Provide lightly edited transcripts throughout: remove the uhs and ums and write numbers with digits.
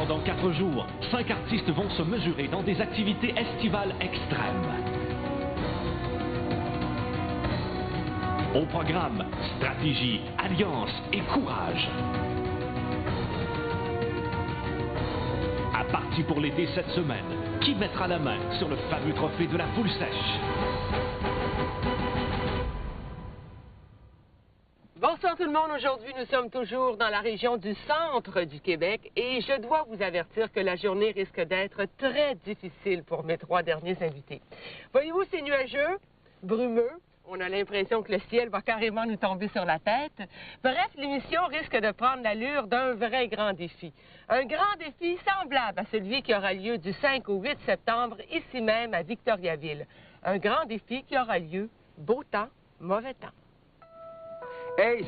Pendant 4 jours, 5 artistes vont se mesurer dans des activités estivales extrêmes. Au programme, stratégie, alliance et courage. À partir pour l'été cette semaine, qui mettra la main sur le fameux trophée de la poule sèche? Bonsoir tout le monde. Aujourd'hui, nous sommes toujours dans la région du centre du Québec et je dois vous avertir que la journée risque d'être très difficile pour mes 3 derniers invités. Voyez-vous, c'est nuageux, brumeux. On a l'impression que le ciel va carrément nous tomber sur la tête. Bref, l'émission risque de prendre l'allure d'un vrai grand défi. Un grand défi semblable à celui qui aura lieu du 5 au 8 septembre, ici même à Victoriaville. Un grand défi qui aura lieu beau temps, mauvais temps. Hey,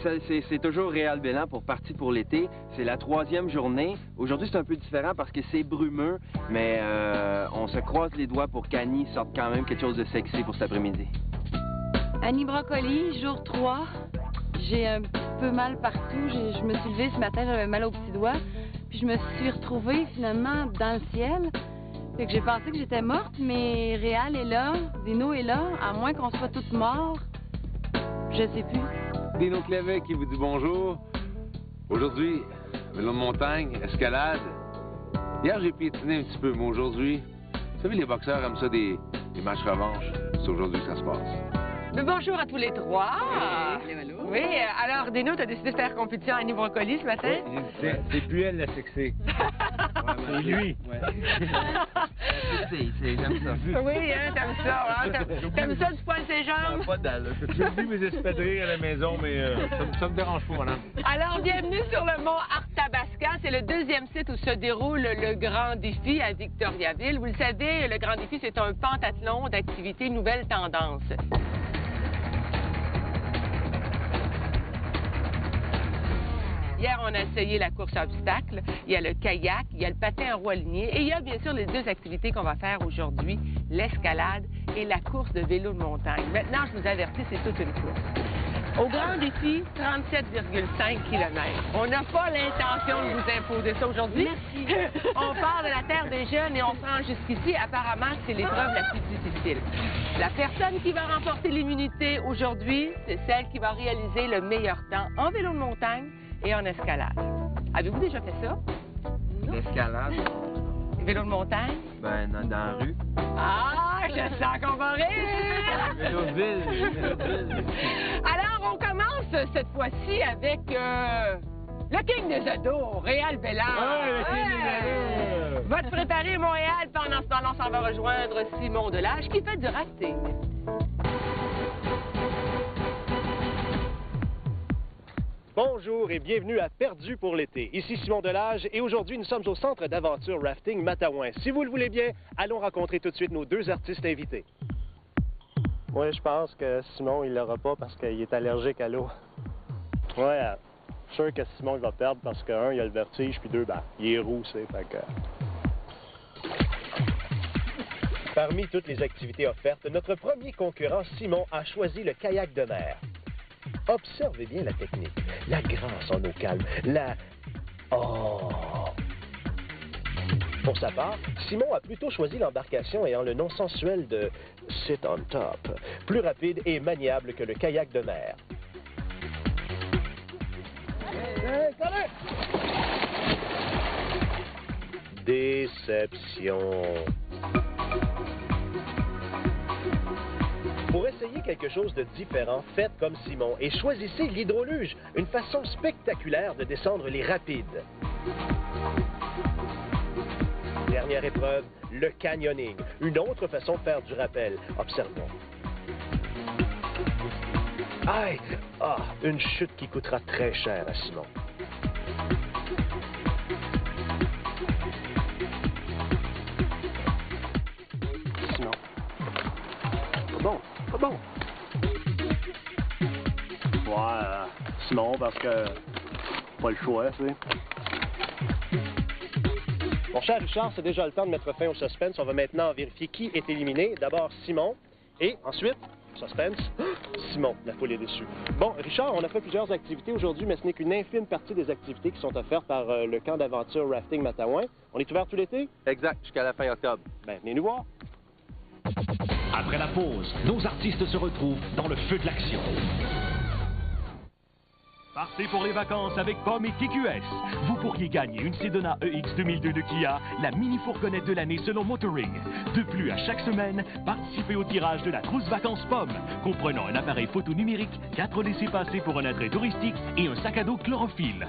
c'est toujours Réal Bélan pour Parti pour l'été. C'est la 3e journée. Aujourd'hui, c'est un peu différent parce que c'est brumeux, mais on se croise les doigts pour qu'Annie sorte quand même quelque chose de sexy pour cet après-midi. Annie Brocoli, jour 3. J'ai un petit peu mal partout. Je me suis levée ce matin, j'avais mal aux petits doigts. Puis je me suis retrouvée finalement dans le ciel. Fait que j'ai pensé que j'étais morte, mais Réal est là, Dino est là, à moins qu'on soit toutes morts. Je sais plus. Dino Clévet qui vous dit bonjour. Aujourd'hui, vélo de montagne, escalade. Hier, j'ai piétiné un petit peu, mais aujourd'hui, vous savez, les boxeurs aiment ça des matchs revanche. C'est aujourd'hui que ça se passe. Mais bonjour à tous les 3. Oui, alors Dino, tu as décidé de faire compétition à Annie Brocoli ce matin? Oui, c'est plus elle la sexy. C'est lui. Ouais. J'aime ça. Oui, hein, t'aimes ça. Hein? T'aimes ça du poil ses jambes? Pas dalle. J'ai vu mes espadrilles à la maison, mais ça me dérange pas, madame. Alors, bienvenue sur le mont Arthabasca. C'est le 2e site où se déroule le Grand Défi à Victoriaville. Vous le savez, le Grand Défi, c'est un pentathlon d'activités nouvelles tendances. Hier, on a essayé la course à obstacles, il y a le kayak, il y a le patin en roue alignée et il y a bien sûr les 2 activités qu'on va faire aujourd'hui, l'escalade et la course de vélo de montagne. Maintenant, je vous avertis, c'est toute une course. Au Grand Défi, 37,5 km. On n'a pas l'intention de vous imposer ça aujourd'hui. On part de la terre des jeunes et on se rend jusqu'ici. Apparemment, c'est l'épreuve la plus difficile. La personne qui va remporter l'immunité aujourd'hui, c'est celle qui va réaliser le meilleur temps en vélo de montagne et en escalade. Avez-vous déjà fait ça? L'escalade? Vélo de montagne? Ben, dans la rue. Ah, je sens qu'on va rire! Vélo de ville. Alors, on commence cette fois-ci avec le King des ados, Réal Bélan. Ouais, le King des ados! Va te préparer, Montréal. Pendant ce temps-là, on s'en va rejoindre Simon Delage qui fait du rafting. Bonjour et bienvenue à Perdu pour l'été. Ici Simon Delage et aujourd'hui nous sommes au centre d'aventure rafting Matawan. Si vous le voulez bien, allons rencontrer tout de suite nos 2 artistes invités. Moi, je pense que Simon, il l'aura pas parce qu'il est allergique à l'eau. Ouais, je suis sûr que Simon, il va perdre parce que, 1, il a le vertige, puis 2, ben, il est roux, c'est fait que... Parmi toutes les activités offertes, notre premier concurrent, Simon, a choisi le kayak de mer. Observez bien la technique, la grâce en eau calme, la... Oh! Pour sa part, Simon a plutôt choisi l'embarcation ayant le nom sensuel de Sit on Top, plus rapide et maniable que le kayak de mer. Déception. Pour essayer quelque chose de différent, faites comme Simon et choisissez l'hydroluge, une façon spectaculaire de descendre les rapides. Dernière épreuve, le canyoning, une autre façon de faire du rappel. Observons. Aïe! Ah, une chute qui coûtera très cher à Simon. Simon. Bon. Bon. Ouais, Simon, parce que pas le choix, tu sais. Mon cher Richard, c'est déjà le temps de mettre fin au suspense. On va maintenant vérifier qui est éliminé. D'abord Simon et ensuite Suspense. Simon, la foule est déçue. Bon, Richard, on a fait plusieurs activités aujourd'hui, mais ce n'est qu'une infime partie des activités qui sont offertes par le camp d'aventure Rafting Matawan. On est ouvert tout l'été? Exact, jusqu'à la fin octobre. Ben, venez nous voir. Après la pause, nos artistes se retrouvent dans le feu de l'action. Partez pour les vacances avec Pomme et TQS. Vous pourriez gagner une Sedona EX 2002 de Kia, la mini-fourgonnette de l'année selon Motoring. De plus, à chaque semaine, participez au tirage de la trousse vacances Pomme, comprenant un appareil photo numérique, 4 laissez-passer pour un attrait touristique et un sac à dos chlorophylle.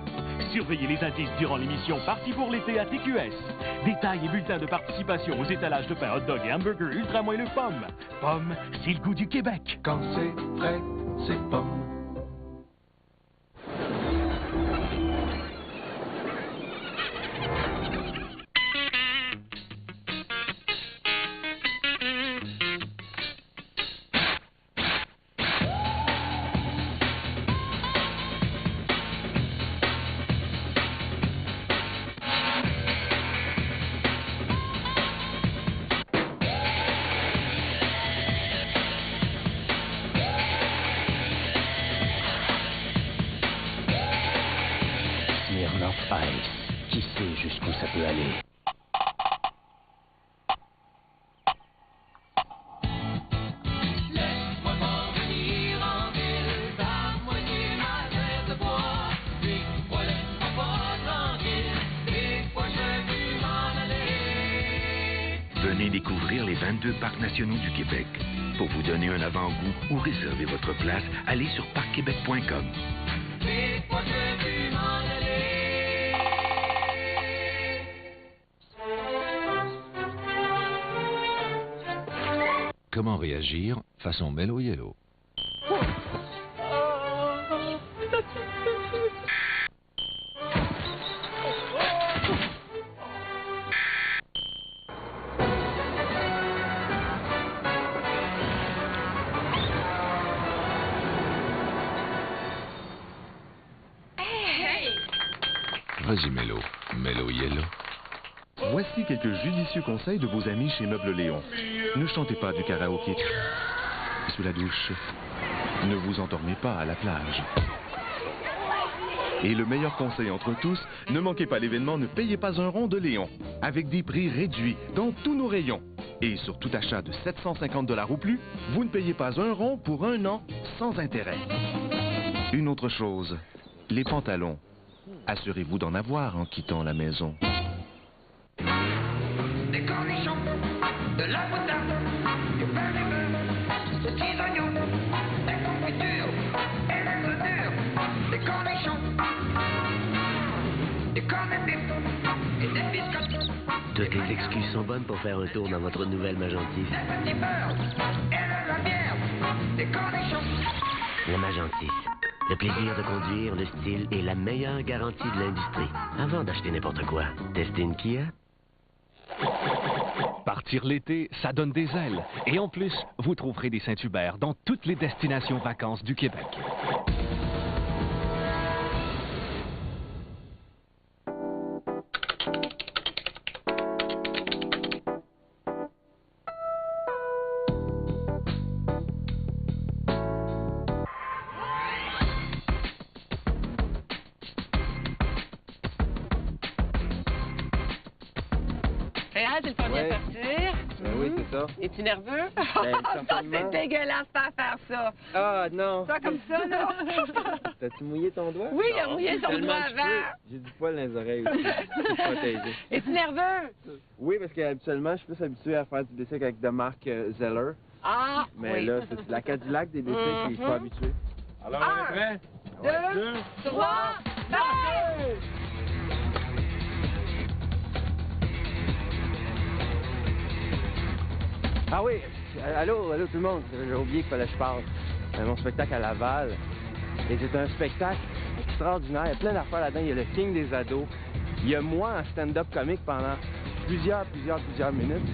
Surveillez les indices durant l'émission Parti pour l'été à TQS. Détails et bulletins de participation aux étalages de pain hot dog et hamburger ultra moelleux Pomme. Pomme, c'est le goût du Québec. Quand c'est frais, c'est Pomme. Qui sait jusqu'où ça peut aller? Laisse-moi m'en venir en ville, dame-moi du marais de bois. Puis, moi, laisse-moi pas tranquille, des fois je veux m'en aller. Venez découvrir les 22 parcs nationaux du Québec. Pour vous donner un avant-goût ou réserver votre place, allez sur parcquebec.com. Des fois je veux m'en aller. Comment réagir façon Mellow Yellow? Vas-y, Mellow. Mellow Yellow. Voici quelques judicieux conseils de vos amis chez Meubles Léon. Ne chantez pas du karaoké sous la douche. Ne vous endormez pas à la plage. Et le meilleur conseil entre tous, ne manquez pas l'événement Ne payez pas un rond de Léon, avec des prix réduits dans tous nos rayons. Et sur tout achat de 750 $ ou plus, vous ne payez pas un rond pour 1 an sans intérêt. Une autre chose, les pantalons. Assurez-vous d'en avoir en quittant la maison. Des cornichons, de la moutarde, du pain de beurre, des petits oignons, des confitures et des œufs durs, des cornichons, des cornets de bif et des biscottes. Toutes les excuses sont bonnes pour faire un tour dans votre nouvelle Magentis. Des petits beurres et de la bière, des cornichons. La Magentis. Le plaisir de conduire, le style et la meilleure garantie de l'industrie. Avant d'acheter n'importe quoi, testez une Kia. Partir l'été, ça donne des ailes. Et en plus, vous trouverez des Saint-Hubert dans toutes les destinations vacances du Québec. Réal, c'est le premier à partir. Ben oui, c'est ça. Es-tu nerveux? Ben, Ça, certainement. c'est dégueulasse pas à faire ça. Ah, non. Ça comme ça, là. T'as-tu mouillé ton doigt? Oui, il a Non, mouillé son tellement doigt cheveux. avant. J'ai du poil dans les oreilles aussi. C'est protégé. Es-tu nerveux? Oui, parce qu'habituellement, je suis plus habitué à faire du bicycle avec de marque Zeller. Ah, Mais oui. là, c'est la Cadillac des bicycles et je suis pas habitué. Alors, on est prêt? 2, 3, partez! Ah oui, allô tout le monde. J'ai oublié qu'il fallait que je parle. Mon spectacle à Laval. Et c'est un spectacle extraordinaire. Il y a plein d'affaires là-dedans. Il y a le King des ados. Il y a moi en stand-up comique pendant plusieurs minutes.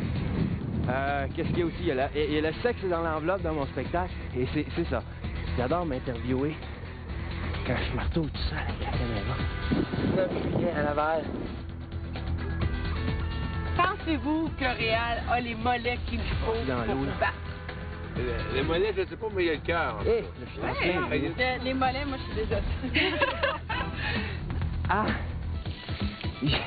Qu'est-ce qu'il y a aussi? Il y a le sexe dans l'enveloppe dans mon spectacle. Et c'est ça. J'adore m'interviewer quand je marteau tout seul avec la caméra. 9 juillet à Laval. Pensez-vous que Réal a les mollets qu'il faut Dans pour l'eau, vous là. battre? Les mollets, je sais pas, mais il y a le cœur. Hé, le financier. Les mollets, moi, je suis déjà... Ah! Il y a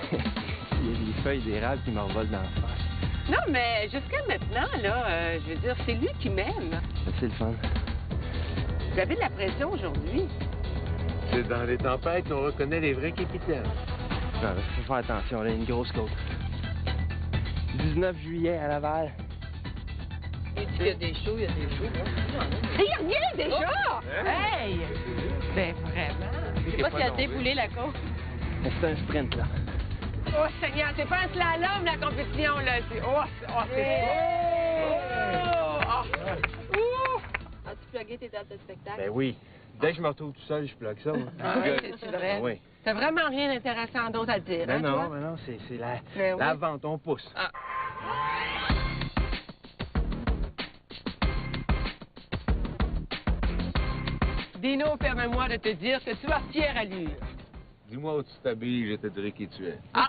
des feuilles d'érable qui m'envolent dans la face. Non, mais jusqu'à maintenant, là, je veux dire, c'est lui qui m'aime. C'est le fun. Vous avez de la pression aujourd'hui. C'est dans les tempêtes qu'on reconnaît les vrais capitaines. Il faut faire attention, là, une grosse côte. 19 juillet à Laval. Et il y a des shows, il y a des shows. Il revient déjà! Oh! Hey! Ben vraiment. Je sais pas s'il a déboulé la côte. C'est un sprint, là. Oh Seigneur, c'est pas un slalom la compétition, là. C'est... Oh, c'est... As-tu plugué tes dates de spectacle? Ben oui. Dès que je me retrouve tout seul, je bloque ça. Moi. C'est vrai? Oui. T'as vraiment rien d'intéressant d'autre à dire, Ben hein, non, toi? ben non, c'est la, Ben la oui. vente, on pousse. Ah. Dino, permets-moi de te dire que tu as fière allure. Dis-moi où tu t'habilles, je te dirai qui tu es. Ah!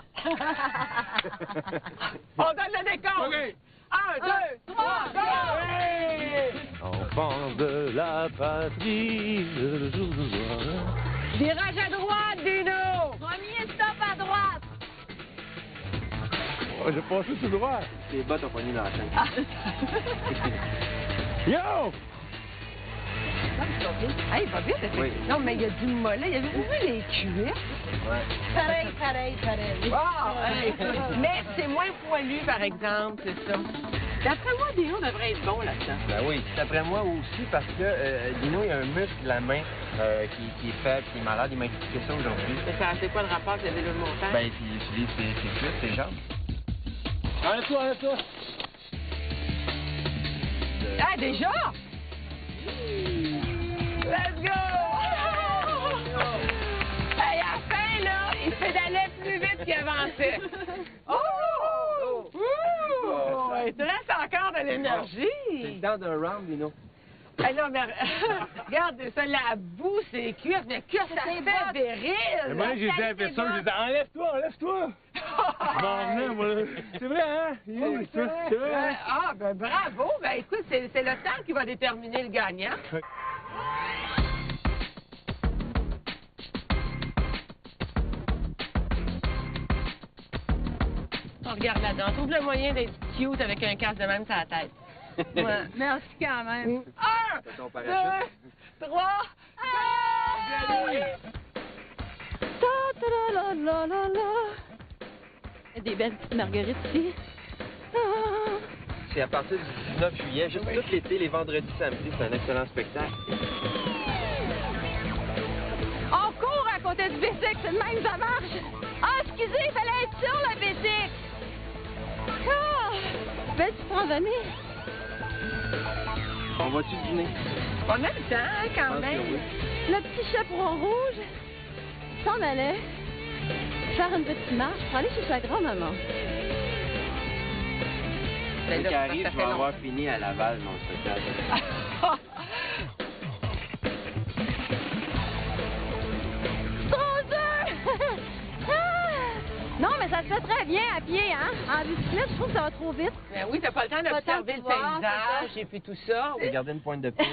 On donne le décompte! OK. 1, 2, 3, go! Enfant de la patrie, le jour de gloire. Virage à droite, Dino! Premier stop à droite! Oh, j'ai passé tout droit. Les bottes ont pogné dans la chaîne. Yo! Hey, il va vite, Oui. Non, mais il y a du mollet. Il y a vu les cuisses. Ouais. Pareil. Wow! Hey. Mais c'est moins poilu, par exemple, c'est ça. D'après moi, Dino devrait être bon là-dedans. Ben oui, d'après moi aussi, parce que Dino, il a un muscle de la main qui est faible, qui est malade. Il m'a expliqué ça aujourd'hui. Mais ça c'est quoi le rapport avec le vélo de montagne? Ben, il utilise ses cuisses, ses jambes. Arrête-toi. Ah, déjà? Let's go! Hey, à la fin, là, il pédalait plus vite qu'il avançait. Oh! Il te reste encore de l'énergie. C'est le temps d'un round, Dino. Hey, non, mais regarde ça, la boue, c'est cuisses, mais que ça fait viril! Et moi, j'ai dit à la personne, j'ai dit, enlève-toi. Je m'en revenais, moi. C'est vrai, hein? C'est vrai, hein? Ah, ben bravo! Ben écoute, c'est le temps qui va déterminer le gagnant. Oh, regarde là-dedans. Trouve le moyen d'être cute avec un casque de même sur la tête. Ouais. Merci quand même. 1, C'est ton 2, parachute. 3, Il y a des belles petites marguerites ici. Ah. C'est à partir du 19 juillet, juste tout l'été, les vendredis, samedis, c'est un excellent spectacle. On court à côté du bicycle, c'est de même ça marche. Ah, excusez, il fallait être sur le bicycle. Ah, ben tu prends jamais. On va-tu dîner? On a le temps, hein, quand Je pense même. que oui. Le petit chaperon rouge s'en allait faire une petite marche pour aller chez sa grand-maman. Ben Dès là, qu'il arrive, ça je fait vais avoir fini à Laval, mon spectacle. Trop dur! Ah! Non, mais ça se fait très bien à pied, hein? En bicyclette, je trouve que ça va trop vite. Ben oui, t'as pas le temps Pas le temps d'observer de le voir, paysage c'est et puis tout ça. Regardez une pointe de poudre.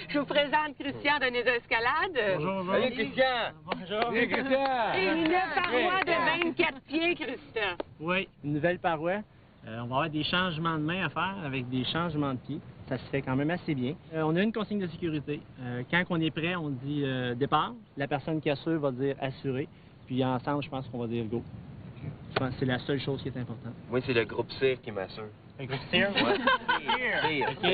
Je vous présente Christian de Nez Escalade. Salut, Christian! Bonjour. Salut, Christian. Et une paroi de 24 pieds, Christian. Oui, une nouvelle paroi. On va avoir des changements de main à faire avec des changements de pieds. Ça se fait quand même assez bien. On a une consigne de sécurité. Quand on est prêt, on dit départ. La personne qui assure va dire assurer. Puis ensemble, je pense qu'on va dire go. Je pense que c'est la seule chose qui est importante. Moi, c'est le groupe CIR qui m'assure. Le groupe CIR? Ouais. CIR. OK.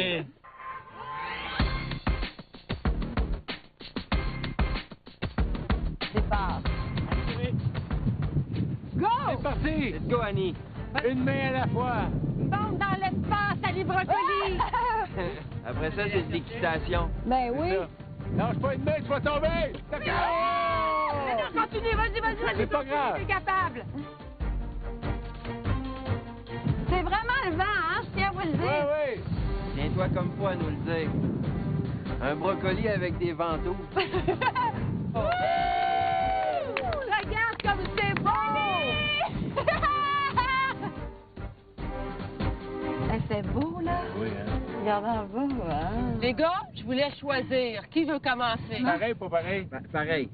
Départ. Go! C'est parti. Let's go, Annie. Une main à la fois. Monte dans l'espace, allez, brocoli! Après ça, c'est de l'équitation. Ben oui. Lâche pas une main, tu vas tomber. Non, continue, vas-y, C'est pas grave. t'es capable. C'est vraiment le vent, hein? Je tiens à vous le dire. Oui. Tiens-toi comme faut à nous le dire. Un brocoli avec des ventouses. Regarde comme c'est beau! Elle fait beau, là. Oui, hein. Regarde en bas, hein. Les gars, je vous laisse choisir. Qui veut commencer? Pareil, pas pareil? Pareil.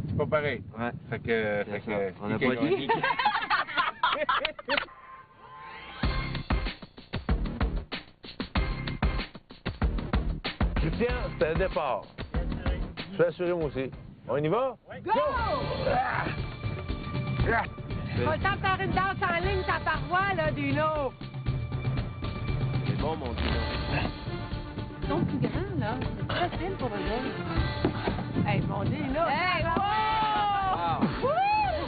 C'est pas pareil. Ouais. Fait que... On n'a pas dit. Christian, c'est le départ. Je suis assuré, moi aussi. On y va? Go! Pas le temps de faire une danse en ligne, ta paroi, là, Dino. C'est bon, mon Dieu. Ils sont plus grands, là. C'est facile pour eux autres. Hey, mon Dino. Hey, wow! Wouh!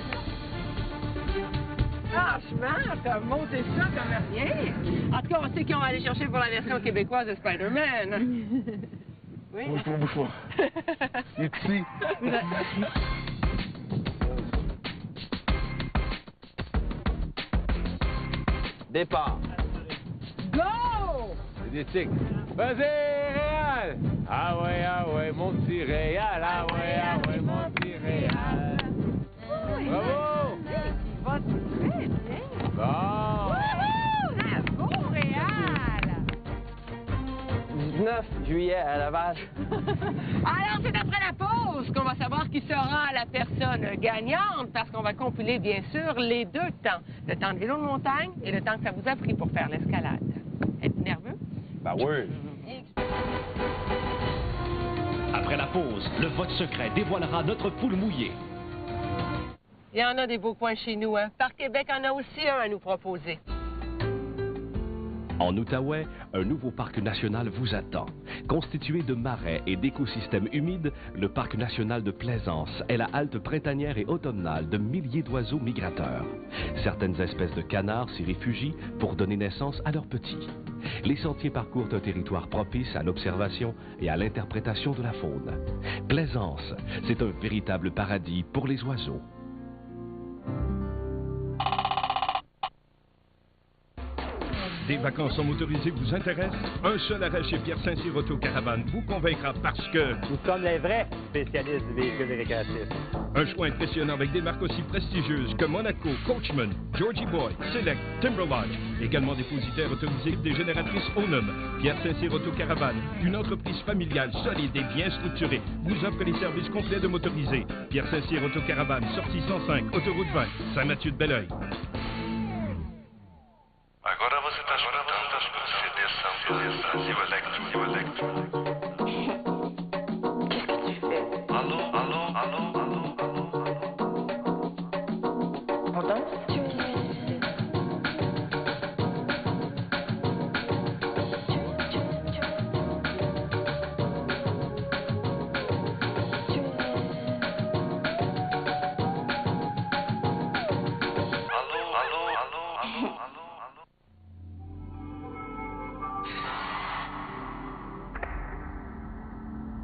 Franchement, t'as monté ça comme rien. En tout cas, on sait qui on va aller chercher pour la version québécoise de Spider-Man. Oui. Bouge-toi. Il est ici. Départ. Go! C'est des tics. Vas-y, Réal! Ah ouais, mon petit Réal. Ah ouais, mon petit Réal. Bravo! Il va très bien. Bon! Bravo, Réal! 19 juillet à Laval. Alors, c'est après la pause qu'on va savoir qui sera la personne gagnante, parce qu'on va compiler, bien sûr, les deux temps. Le temps de vélo de montagne et le temps que ça vous a pris pour faire l'escalade. Êtes-vous nerveux? Ben oui. Après la pause, le vote secret dévoilera notre poule mouillée. Il y en a des beaux coins chez nous, hein? Par Québec en a aussi un à nous proposer. En Outaouais, un nouveau parc national vous attend. Constitué de marais et d'écosystèmes humides, le parc national de Plaisance est la halte printanière et automnale de milliers d'oiseaux migrateurs. Certaines espèces de canards s'y réfugient pour donner naissance à leurs petits. Les sentiers parcourent un territoire propice à l'observation et à l'interprétation de la faune. Plaisance, c'est un véritable paradis pour les oiseaux. Des vacances en motorisé vous intéressent? Un seul arrêt chez Pierre Saint-Cyr Autocaravane vous convaincra parce que... Nous sommes les vrais spécialistes du véhicule récréatif. Un choix impressionnant avec des marques aussi prestigieuses que Monaco, Coachman, Georgie Boy, Select, Timberlodge. Également dépositaire autorisé des génératrices Onum. Pierre Saint-Cyr Autocaravane, une entreprise familiale solide et bien structurée, vous offre les services complets de motorisé. Pierre Saint-Cyr Autocaravane, sortie 105, autoroute 20, Saint-Mathieu-de-Belleuil. Agora você está escutando as coisas de Brasil Electro. Alô, alô, alô, alô, alô. On danse?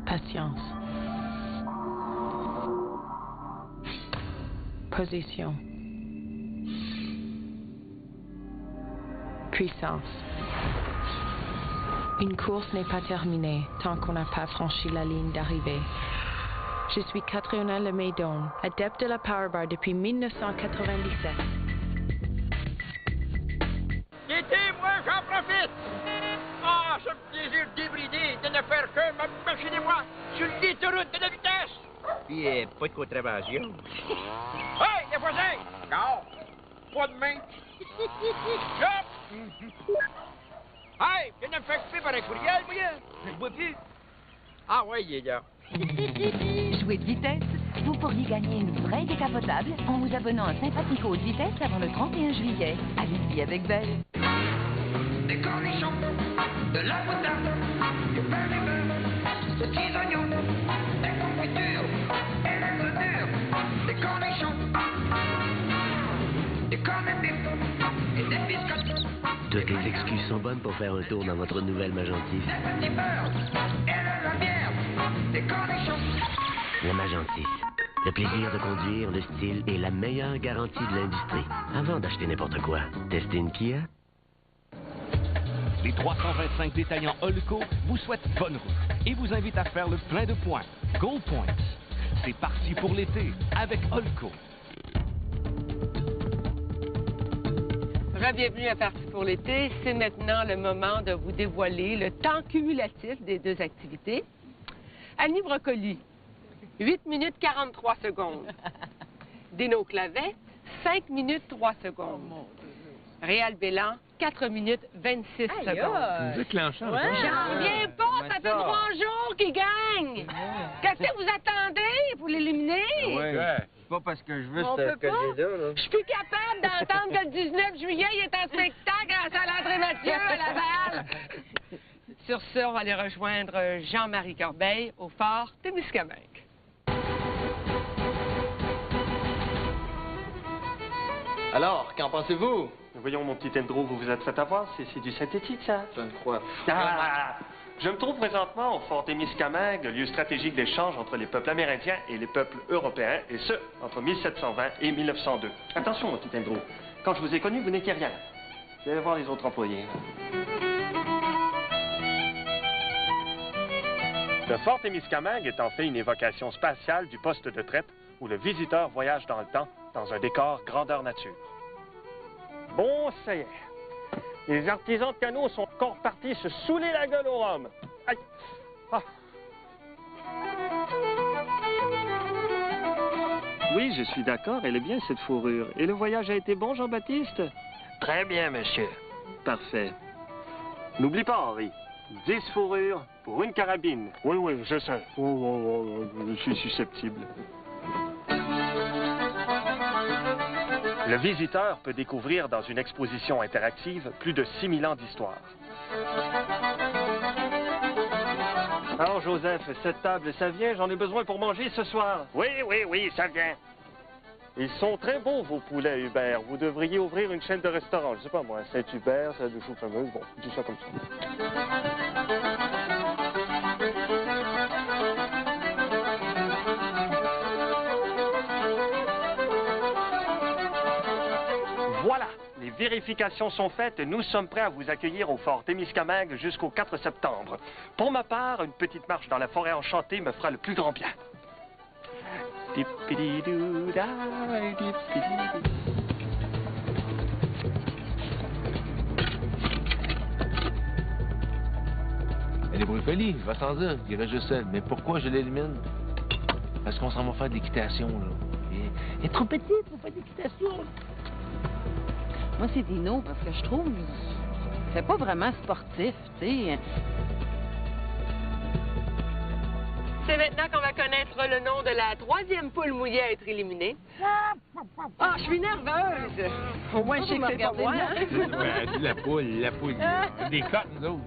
Patience. Position. Puissance. Une course n'est pas terminée tant qu'on n'a pas franchi la ligne d'arrivée. Je suis Catriona Lemaidon, adepte de la Powerbar depuis 1997. L'été, moi, j'en profite. Ah, ce plaisir débridé de ne faire que m'imaginer moi sur l'autoroute de la vitesse. Puis, pas de contravention. Hey, les voisins! Non, pas de main. Hop! Hey, viens de me faire couper par un courriel, moi. Je le vois plus. Ah ouais, il est là. Jouer de vitesse, vous pourriez gagner une vraie décapotable en vous abonnant à Sympathique Haute Vitesse avant le 31 juillet. Allez-y avec Belle. Des cornichons, de la moutarde, du pain des bœufs, des petits oignons, des confitures et des œufs durs, des cornichons, des cornets de bif et des biscottes, Toutes les excuses sont bonnes pour faire un tour dans votre nouvelle Magentif. des petits beurres et de la bière, des cornichons. La Magentif. Le plaisir de conduire, le style et la meilleure garantie de l'industrie. Avant d'acheter n'importe quoi, testez une Kia. Les 325 détaillants Olco vous souhaitent bonne route et vous invitent à faire le plein de points. Gold Points. C'est parti pour l'été avec Olco. Bienvenue à Parti pour l'été. C'est maintenant le moment de vous dévoiler le temps cumulatif des deux activités. Annie Brocoli, 8 minutes 43 secondes. Dino Clavet, 5 minutes 3 secondes. Réal Bélan, 4 minutes 26 secondes. Déclenchant. Ouais. J'en reviens pas, ça fait 3 jours qu'il gagne. Qu'est-ce que vous attendez pour l'éliminer? C'est pas parce que je veux On ce peut pas. collier-là. Je suis plus capable d'entendre que le 19 juillet, il est en spectacle à la salle André-Mathieu à Laval. Sur ce, on va aller rejoindre Jean-Marie Corbeil au fort Témiscamingue. Alors, qu'en pensez-vous? Voyons, mon petit Andrew, vous vous êtes fait avoir. C'est du synthétique, ça? Je ne crois pas. Ah! Je me trouve présentement au fort Témiscamingue, lieu stratégique d'échange entre les peuples amérindiens et les peuples européens, et ce, entre 1720 et 1902. Attention, mon petit Andrew. Quand je vous ai connu, vous n'étiez rien. Je vais voir les autres employés. Le fort Témiscamingue est en fait une évocation spatiale du poste de traite où le visiteur voyage dans le temps dans un décor grandeur nature. Bon, ça y est. Les artisans de canaux sont encore partis se saouler la gueule au rhum. Aïe! Ah. Oui, je suis d'accord, elle est bien cette fourrure. Et le voyage a été bon, Jean-Baptiste? Très bien, monsieur. Parfait. N'oublie pas, Henri. 10 fourrures pour une carabine. Oui, oui, je sais. Je suis susceptible. Le visiteur peut découvrir dans une exposition interactive plus de 6000 ans d'histoire. Alors, Joseph, cette table, ça vient? J'en ai besoin pour manger ce soir. Oui, oui, oui, ça vient. Ils sont très beaux, vos poulets, Hubert. Vous devriez ouvrir une chaîne de restaurant. Je sais pas, moi, Saint-Hubert, ça de choux fameuse. Bon, tout ça comme ça. Voilà, les vérifications sont faites. Nous sommes prêts à vous accueillir au fort Témiscamingue jusqu'au 4 septembre. Pour ma part, une petite marche dans la forêt enchantée me fera le plus grand bien. Elle est Brocoli, va sans dire, il reste juste elle. Mais pourquoi je l'élimine? Parce qu'on s'en va faire de l'équitation, là. Elle est trop petite pour faire de l'équitation. Moi, c'est Dino, parce que je trouve qu'il fait pas vraiment sportif, tu sais. C'est maintenant qu'on va connaître le nom de la troisième poule mouillée à être éliminée. Ah, je suis nerveuse. Au moins, je sais que c'est pas moi. Ben, la poule. Des cotes, nous autres.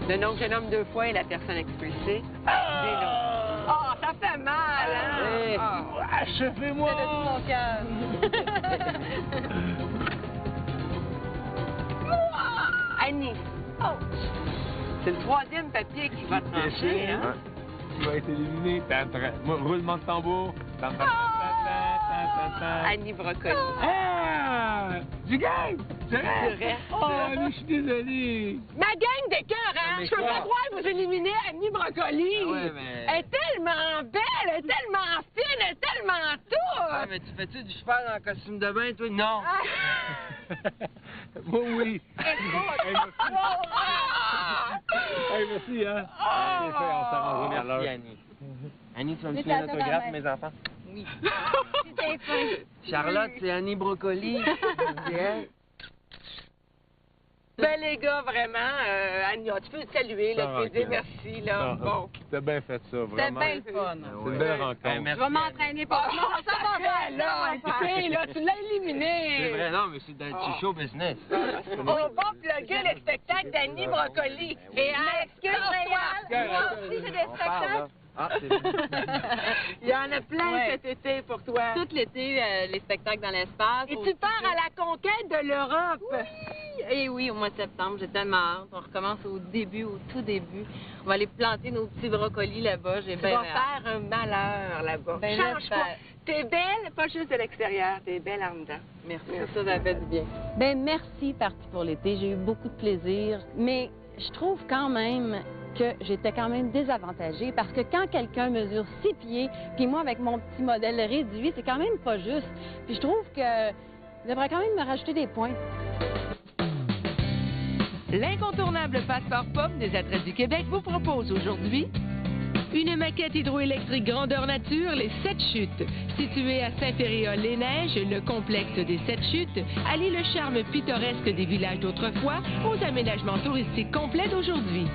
Le nom que je nomme 2 fois est la personne expulsée. Ah, ça fait mal, hein? Achevez-moi! C'est de tout mon cœur. Annie. C'est le troisième papier qui va trancher, hein? Tu vas être éliminé. Moi, roulement de tambour. Annie Brocoli. Ah! Du gang! Du reste. Oh, mais je suis désolé. Ma gang de cœur, hein? Mais Je peux quoi? pas croire que vous éliminez Annie Brocoli. Ah ouais, mais- Elle est tellement belle, elle est tellement fine, elle est tellement tout. Ah, mais tu fais-tu du cheval en costume de bain, toi? Non! Moi, oui. Écoute. Hey, merci, hein? C'est fait, on s'arrange à Merci, l'heure. Annie. Annie, tu vas me C'est signer un à ta autographe, grand-mère. mes enfants? Oui. C'était fin. Charlotte, c'est Annie Brocoli. Bien. Ben, les gars, vraiment, Annie, tu peux te saluer, là, Ah, tu peux dire ok. merci, là. Bon. T'as bien fait ça, C'était vraiment. bien le fun. C'est une belle rencontre. Ben, Je merci. vais m'entraîner pour Ah, ça va bien, là. Écoutez, là, tu l'as éliminé. C'est vrai, non, mais c'est dans le show business. On va plugger le spectacle d'Annie Brocoli. Et excuse Moi aussi, j'ai des On parle, là. spectacles. Ah, c'est bon. Il y en a plein Ouais. cet été pour toi. Tout l'été, les spectacles dans l'espace. Et tu pars à la conquête de l'Europe. Et oui, au mois de septembre, j'ai tellement hâte. On recommence au tout début. On va aller planter nos petits brocolis là-bas. J'ai Tu bien vas hâte. faire un malheur là-bas. Ben, Change pas. j'espère. T'es belle, pas juste de l'extérieur, t'es belle en dedans. Merci, ça fait du bien. Ben merci, Parti pour l'été. J'ai eu beaucoup de plaisir. Mais je trouve quand même que j'étais quand même désavantagée parce que quand quelqu'un mesure 6 pieds, puis moi avec mon petit modèle réduit, c'est quand même pas juste. Puis je trouve que devrait quand même me rajouter des points. L'incontournable passeport pomme des Attraits du Québec vous propose aujourd'hui une maquette hydroélectrique grandeur nature, les 7 chutes. Située à Saint-Féréol-les-Neiges, le complexe des 7 chutes allie le charme pittoresque des villages d'autrefois aux aménagements touristiques complets d'aujourd'hui.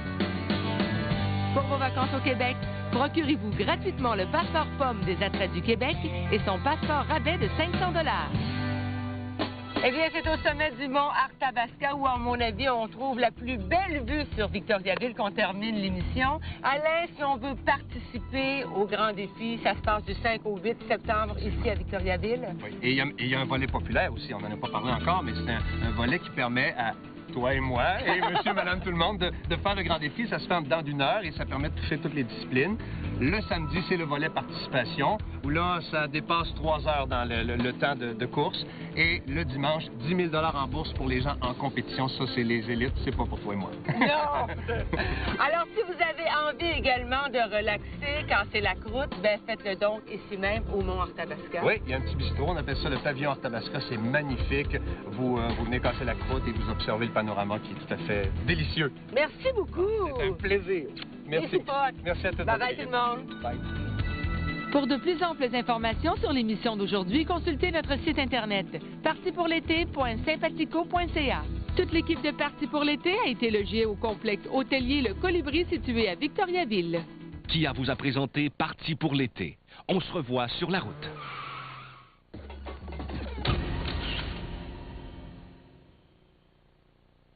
Pour vos vacances au Québec, procurez-vous gratuitement le passeport pomme des Attraits du Québec et son passeport rabais de 500 $. Eh bien, c'est au sommet du mont Arthabasca où, à mon avis, on trouve la plus belle vue sur Victoriaville qu'on termine l'émission. Alain, si on veut participer au grand défi, ça se passe du 5 au 8 septembre ici à Victoriaville. Oui, et il y a un volet populaire aussi, on n'en a pas parlé encore, mais c'est un volet qui permet à toi et moi, et monsieur, madame, tout le monde, de faire le grand défi. Ça se fait en dedans d'1 heure et ça permet de toucher toutes les disciplines. Le samedi, c'est le volet participation, où là, ça dépasse 3 heures dans le temps de course. Et le dimanche, 10 000 $ en bourse pour les gens en compétition. Ça, c'est les élites, c'est pas pour toi et moi. Non! Alors, si vous avez envie également de relaxer quand c'est la croûte, ben faites-le donc ici même au mont Arthabasca. Oui, il y a un petit bistrot, on appelle ça le pavillon Arthabasca. C'est magnifique. Vous venez casser la croûte et vous observez le panorama qui est tout à fait délicieux. Merci beaucoup! C'est un plaisir. Merci. Merci à tous. Bye bye tout le monde. Bye. Pour de plus amples informations sur l'émission d'aujourd'hui, consultez notre site Internet partipourlété.sympatico.ca. Toute l'équipe de Parti pour l'été a été logée au complexe hôtelier Le Colibri situé à Victoriaville. Kia vous a présenté Parti pour l'été. On se revoit sur la route.